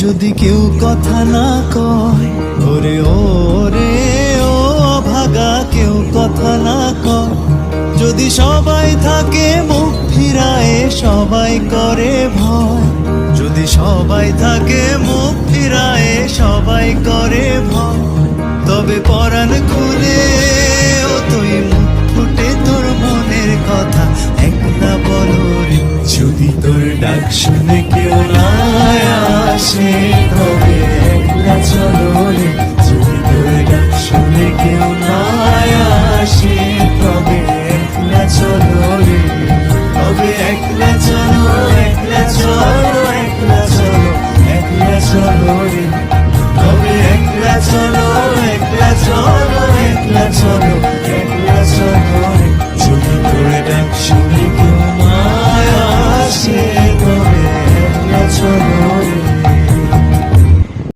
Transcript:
যদি কেউ কথা না কয়, ওরে ওরে ও ভাগা কেউ কথা না কয়, যদি সবাই থাকে মুখ ফিরায়ে সবাই করে ভয়, যদি সবাই থাকে মুখ ফিরায়ে সবাই করে ভয়, তবে পরাণ খুলে ও তুই মুখ ফুটে তোর মনের কথা একলা বলো রে। যদি তোর ডাক শুনে কেউ না আসে তবে একলা চলো রে। যদি তোর ডাক শুনে কেউ না আসে তবে একলা চলো রে। তবে একলা চলো, একলা চলো, একলা চলো, একলা চলো রে। তবে একলা চলো, একলা চলো, একলা চলো,